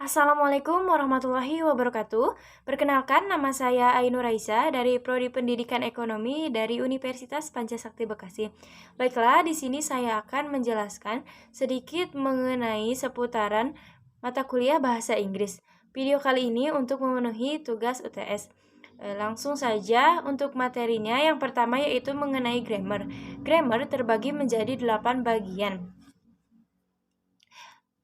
Assalamualaikum warahmatullahi wabarakatuh. Perkenalkan, nama saya Ainur Raisa dari Prodi Pendidikan Ekonomi dari Universitas Pancasakti Bekasi. Baiklah, di sini saya akan menjelaskan sedikit mengenai seputaran mata kuliah bahasa Inggris. Video kali ini untuk memenuhi tugas UTS. Langsung saja untuk materinya, yang pertama yaitu mengenai grammar. Grammar terbagi menjadi 8 bagian,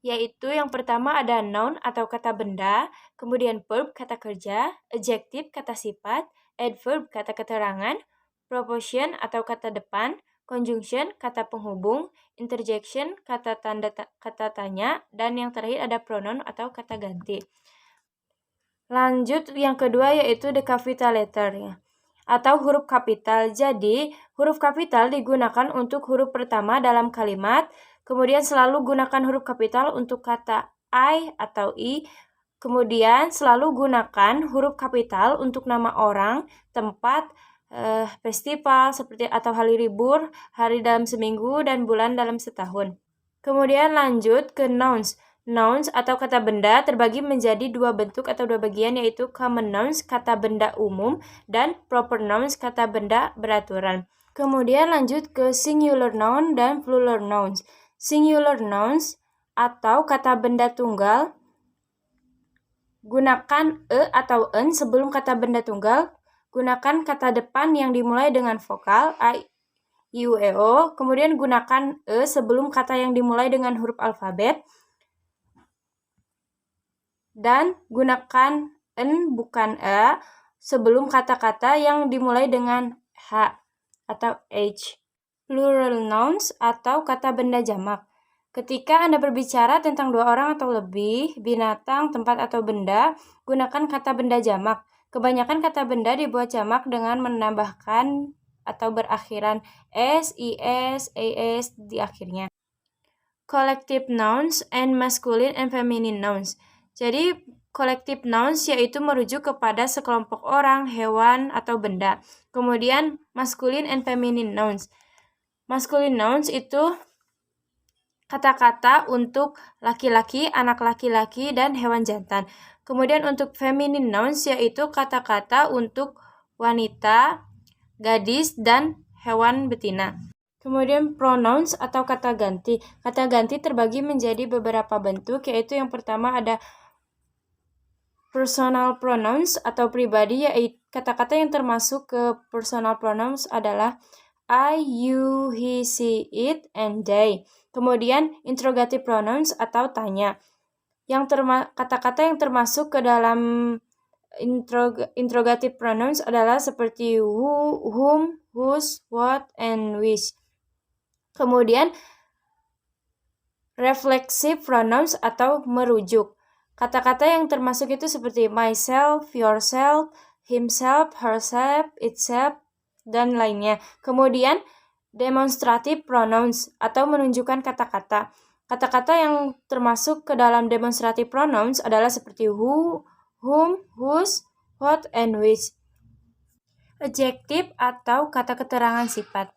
yaitu yang pertama ada noun atau kata benda, kemudian verb kata kerja, adjective kata sifat, adverb kata keterangan, proposition atau kata depan, conjunction kata penghubung, interjection kata kata tanya, dan yang terakhir ada pronoun atau kata ganti. Lanjut yang kedua yaitu the capital letter atau huruf kapital. Jadi, huruf kapital digunakan untuk huruf pertama dalam kalimat, kemudian selalu gunakan huruf kapital untuk kata I atau I, kemudian selalu gunakan huruf kapital untuk nama orang, tempat, festival seperti atau hari libur, hari dalam seminggu, dan bulan dalam setahun. Kemudian lanjut ke nouns. Nouns atau kata benda terbagi menjadi dua bentuk atau dua bagian, yaitu common nouns, kata benda umum, dan proper nouns, kata benda beraturan. Kemudian lanjut ke singular noun dan plural nouns. Singular nouns atau kata benda tunggal, gunakan e atau en sebelum kata benda tunggal. Gunakan kata depan yang dimulai dengan vokal a, i, u, e, o. Kemudian gunakan e sebelum kata yang dimulai dengan huruf alfabet. Dan gunakan n bukan a sebelum kata-kata yang dimulai dengan h atau h. Plural nouns atau kata benda jamak. Ketika Anda berbicara tentang dua orang atau lebih, binatang, tempat, atau benda, gunakan kata benda jamak. Kebanyakan kata benda dibuat jamak dengan menambahkan atau berakhiran s, is, as di akhirnya. Collective nouns and masculine and feminine nouns. Jadi, collective nouns yaitu merujuk kepada sekelompok orang, hewan, atau benda. Kemudian, masculine and feminine nouns. Masculine nouns itu kata-kata untuk laki-laki, anak laki-laki, dan hewan jantan. Kemudian untuk feminine nouns yaitu kata-kata untuk wanita, gadis, dan hewan betina. Kemudian pronouns atau kata ganti. Kata ganti terbagi menjadi beberapa bentuk, yaitu yang pertama ada personal pronouns atau pribadi, yaitu kata-kata yang termasuk ke personal pronouns adalah I, you, he, she, it, and they. Kemudian interrogative pronouns atau tanya. Kata-kata yang termasuk ke dalam interrogative pronouns adalah seperti who, whom, whose, what, and which. Kemudian reflexive pronouns atau merujuk. Kata-kata yang termasuk itu seperti myself, yourself, himself, herself, itself, dan lainnya. Kemudian demonstrative pronouns atau menunjukkan kata-kata. Kata-kata yang termasuk ke dalam demonstrative pronouns adalah seperti who, whom, whose, what, and which. Adjective atau kata keterangan sifat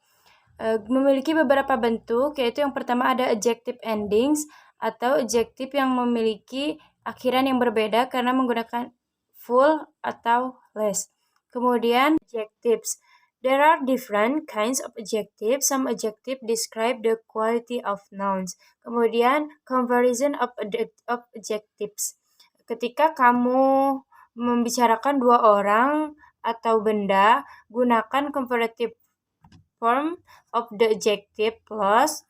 memiliki beberapa bentuk, yaitu yang pertama ada adjective endings atau adjective yang memiliki akhiran yang berbeda karena menggunakan full atau less. Kemudian adjectives. There are different kinds of adjectives. Some adjectives describe the quality of nouns. Kemudian comparison of adjectives. Ketika kamu membicarakan dua orang atau benda, gunakan comparative form of the adjective clause.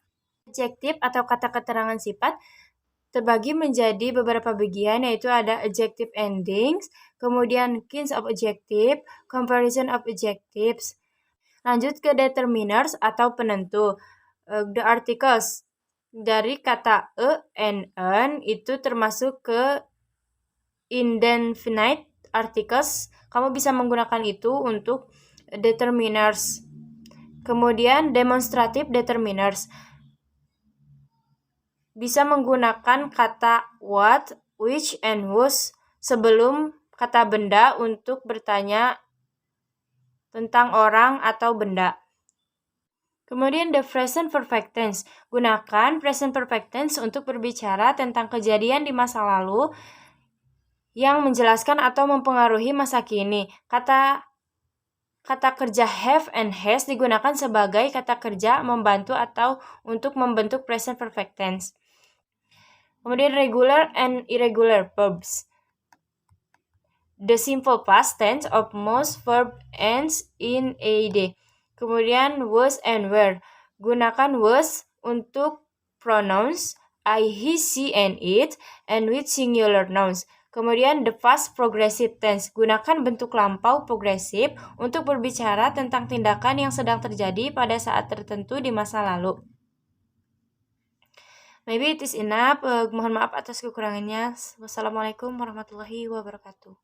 Adjective atau kata keterangan sifat terbagi menjadi beberapa bagian, yaitu ada adjective endings, kemudian kinds of adjective, comparison of adjectives. Lanjut ke determiners atau penentu. The articles dari kata and an itu termasuk ke indefinite articles. Kamu bisa menggunakan itu untuk determiners. Kemudian demonstrative determiners bisa menggunakan kata what, which, and whose sebelum kata benda untuk bertanya tentang orang atau benda. Kemudian the present perfect tense. Gunakan present perfect tense untuk berbicara tentang kejadian di masa lalu yang menjelaskan atau mempengaruhi masa kini. Kata kerja have and has digunakan sebagai kata kerja membantu atau untuk membentuk present perfect tense. Kemudian regular and irregular verbs. The simple past tense of most verb ends in ed. Kemudian was and were. Gunakan was untuk pronouns I, he, she, and it, and with singular nouns. Kemudian the past progressive tense. Gunakan bentuk lampau progresif untuk berbicara tentang tindakan yang sedang terjadi pada saat tertentu di masa lalu. Maybe it is enough. Mohon maaf atas kekurangannya. Wassalamualaikum warahmatullahi wabarakatuh.